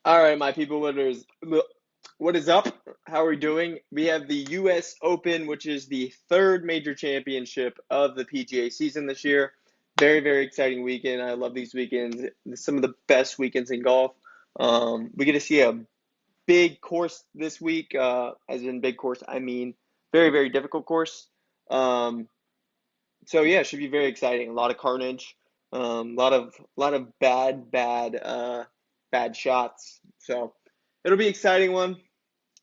All right, my people, what is up? How are we doing? We have the U.S. Open, which is the third major championship of the PGA season this year. Very, very exciting weekend. I love these weekends. Some of the best weekends in golf. We get to see a big course this week. As in big course, I mean very, very difficult course. Um, so yeah, it should be very exciting. A lot of carnage, a lot of bad shots. So it'll be an exciting one.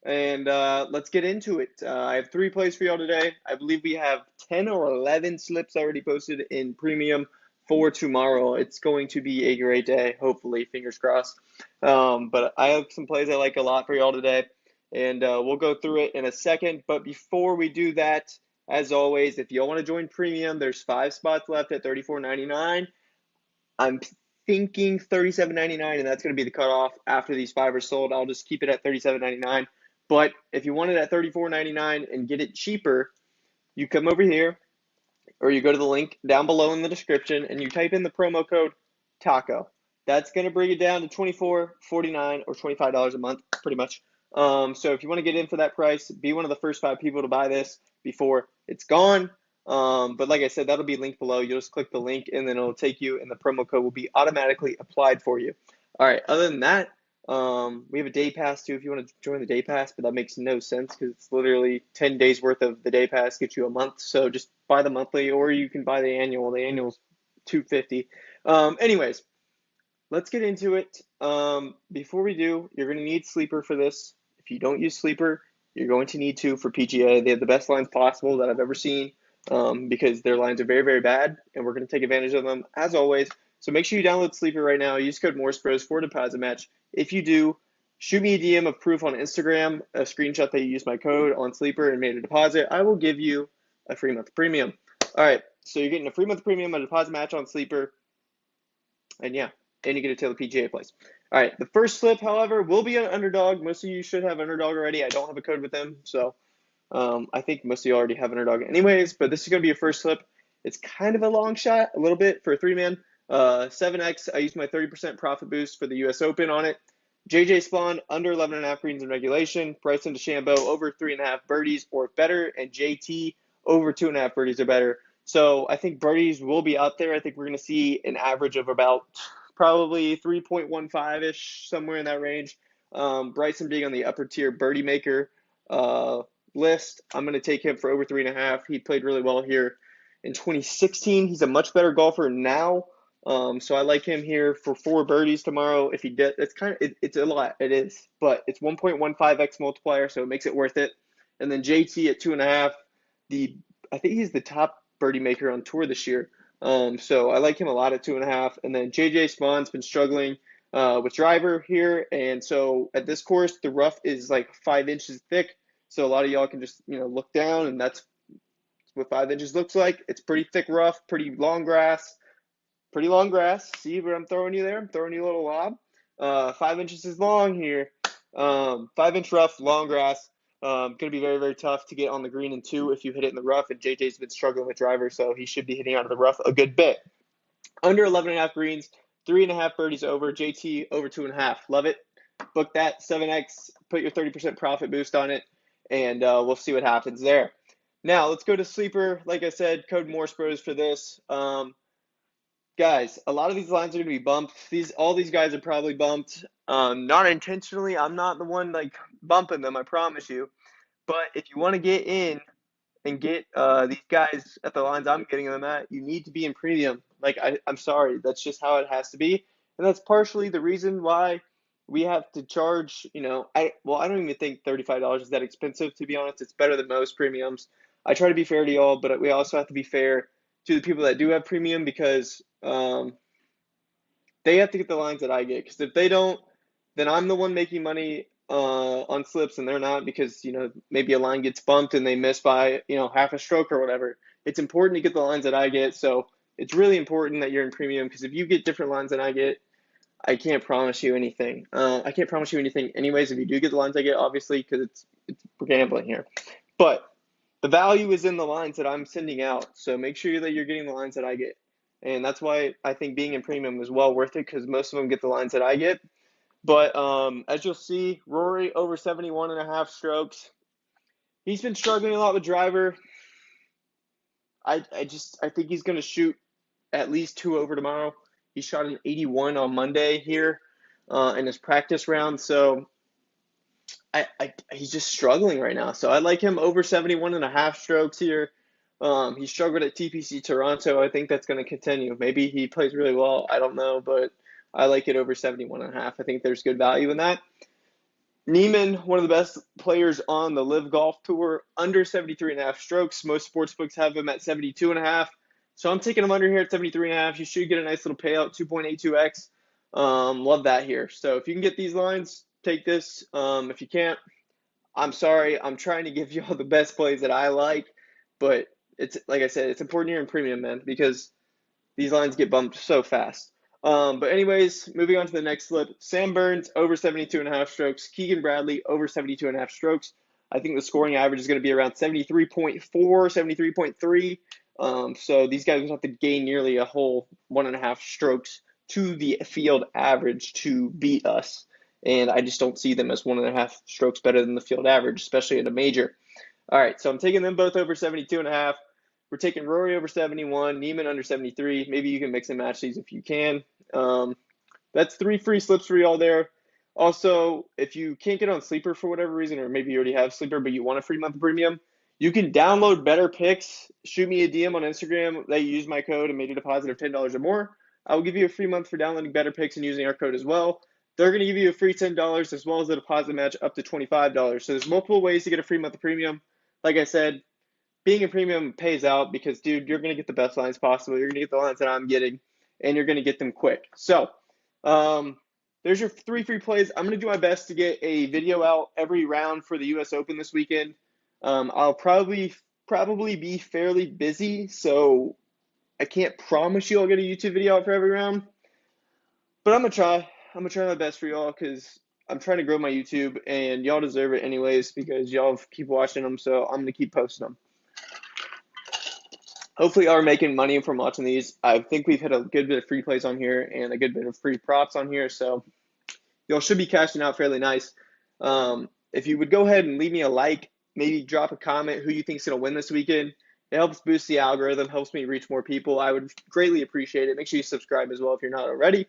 And let's get into it. I have three plays for y'all today. I believe we have 10 or 11 slips already posted in premium for tomorrow. It's going to be a great day, hopefully, fingers crossed. But I have some plays I like a lot for y'all today, and we'll go through it in a second. But before we do that, as always, if y'all want to join premium, there's 5 spots left at $34.99. I'm thinking $37.99, and that's going to be the cutoff after these five are sold. I'll just keep it at $37.99. But if you want it at $34.99 and get it cheaper, you come over here or you go to the link down below in the description and you type in the promo code TACO. That's going to bring it down to $24.49 or $25 a month, pretty much. So if you want to get in for that price, be one of the first 5 people to buy this before it's gone. But like I said, that'll be linked below. You'll just click the link and then it'll take you, and the promo code will be automatically applied for you. All right, other than that, we have a day pass too if you want to join the day pass, but that makes no sense because it's literally 10 days worth of the day pass gets you a month. So just buy the monthly, or you can buy the annual. The annual's $250. Anyways, let's get into it. Before we do, you're going to need Sleeper for this. If you don't use Sleeper, you're going to need to for PGA. They have the best lines possible that I've ever seen, because their lines are very, very bad, and we're going to take advantage of them as always. So make sure you download Sleeper right now. Use code Morrisbros for a deposit match. If you do, shoot me a DM of proof on Instagram, a screenshot that you used my code on Sleeper and made a deposit. I will give you a free month premium. All right, so you're getting a free month premium, a deposit match on Sleeper, and yeah, and you get a Taylor PGA place. All right, the first slip, however, will be an underdog. Most of you should have underdog already. I don't have a code with them, so I think most of you already have underdog anyways, but this is going to be your first slip. It's kind of a long shot, a little bit for a three-man. 7X, I used my 30% profit boost for the U.S. Open on it. JJ Spawn, under 11.5 greens in regulation. Bryson DeChambeau, over 3.5 birdies or better. And JT, over 2.5 birdies or better. So I think birdies will be out there. I think we're going to see an average of about probably 3.15-ish, somewhere in that range. Bryson being on the upper tier birdie maker list. I'm going to take him for over 3.5. He played really well here in 2016. He's a much better golfer now. So I like him here for 4 birdies tomorrow. If he did, it's a lot. It is, but it's 1.15x multiplier, so it makes it worth it. And then JT at 2.5. I think he's the top birdie maker on tour this year. So I like him a lot at 2.5. And then JJ Spawn's been struggling with driver here, and so at this course the rough is like 5 inches thick. So a lot of y'all can just look down, and that's what 5 inches looks like. It's pretty thick rough, pretty long grass. Pretty long grass. See what I'm throwing you there? I'm throwing you a little lob. 5 inches is long here. 5 inch rough, long grass. Going to be very, very tough to get on the green in two if you hit it in the rough. And JJ's been struggling with driver, so he should be hitting out of the rough a good bit. Under 11.5 greens, 3.5 birdies over. JT over 2.5. Love it. Book that 7X. Put your 30% profit boost on it, and we'll see what happens there. Now let's go to Sleeper. Like I said, code Morrisbros for this. Guys, a lot of these lines are going to be bumped. All these guys are probably bumped, not intentionally. I'm not the one like bumping them, I promise you. But if you want to get in and get these guys at the lines I'm getting them at, you need to be in premium. Like I'm sorry, that's just how it has to be, and that's partially the reason why we have to charge. I don't even think $35 is that expensive, to be honest. It's better than most premiums. I try to be fair to y'all, but we also have to be fair to the people that do have premium, because they have to get the lines that I get. Because if they don't, then I'm the one making money on slips, and they're not, because maybe a line gets bumped and they miss by half a stroke or whatever. It's important to get the lines that I get, so it's really important that you're in premium, because if you get different lines than I get, I can't promise you anything. I can't promise you anything anyways if you do get the lines I get, obviously, because we're gambling here. But the value is in the lines that I'm sending out, so make sure that you're getting the lines that I get. And that's why I think being in premium is well worth it, because most of them get the lines that I get. But as you'll see, Rory over 71.5 strokes. He's been struggling a lot with driver. I think he's going to shoot at least 2 over tomorrow. He shot an 81 on Monday here in his practice round. So he's just struggling right now. So I like him over 71.5 strokes here. He struggled at TPC Toronto. I think that's going to continue. Maybe he plays really well. I don't know, but I like it over 71.5. I think there's good value in that. Neiman, one of the best players on the Live Golf Tour, under 73.5 strokes. Most sportsbooks have him at 72.5. So I'm taking him under here at 73.5. You should get a nice little payout, 2.82x. Love that here. So if you can get these lines, take this. If you can't, I'm sorry. I'm trying to give you all the best plays that I like, but it's like I said, it's important you're in premium, man, because these lines get bumped so fast. But anyways, moving on to the next slip. Sam Burns over 72.5 strokes. Keegan Bradley over 72.5 strokes. I think the scoring average is going to be around 73.4, 73.3. So these guys will have to gain nearly a whole 1.5 strokes to the field average to beat us. And I just don't see them as 1.5 strokes better than the field average, especially at a major. All right, so I'm taking them both over 72.5. We're taking Rory over 71, Neiman under 73. Maybe you can mix and match these if you can. That's 3 free slips for y'all there. Also, if you can't get on Sleeper for whatever reason, or maybe you already have Sleeper but you want a free month of premium, you can download Better Picks. Shoot me a DM on Instagram that you use my code and made a deposit of $10 or more. I will give you a free month for downloading Better Picks and using our code as well. They're going to give you a free $10 as well as a deposit match up to $25. So there's multiple ways to get a free month of premium. Like I said, being a premium pays out because, dude, you're going to get the best lines possible. You're going to get the lines that I'm getting, and you're going to get them quick. So there's your 3 free plays. I'm going to do my best to get a video out every round for the U.S. Open this weekend. I'll probably be fairly busy, so I can't promise you I'll get a YouTube video out for every round. But I'm going to try. I'm going to try my best for y'all because I'm trying to grow my YouTube, and y'all deserve it anyways because y'all keep watching them, so I'm going to keep posting them. Hopefully y'all are making money from watching these. I think we've hit a good bit of free plays on here and a good bit of free props on here, so y'all should be cashing out fairly nice. If you would go ahead and leave me a like, maybe drop a comment who you think is going to win this weekend. It helps boost the algorithm, helps me reach more people. I would greatly appreciate it. Make sure you subscribe as well if you're not already.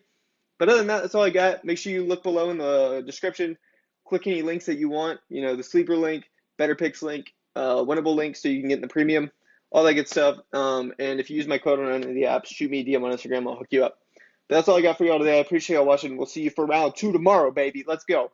But other than that, that's all I got. Make sure you look below in the description. Click any links that you want. You know, the sleeper link, Better Picks link, winnable link so you can get in the premium. All that good stuff. And if you use my code on any of the apps, shoot me a DM on Instagram. I'll hook you up. But that's all I got for y'all today. I appreciate y'all watching. We'll see you for round 2 tomorrow, baby. Let's go.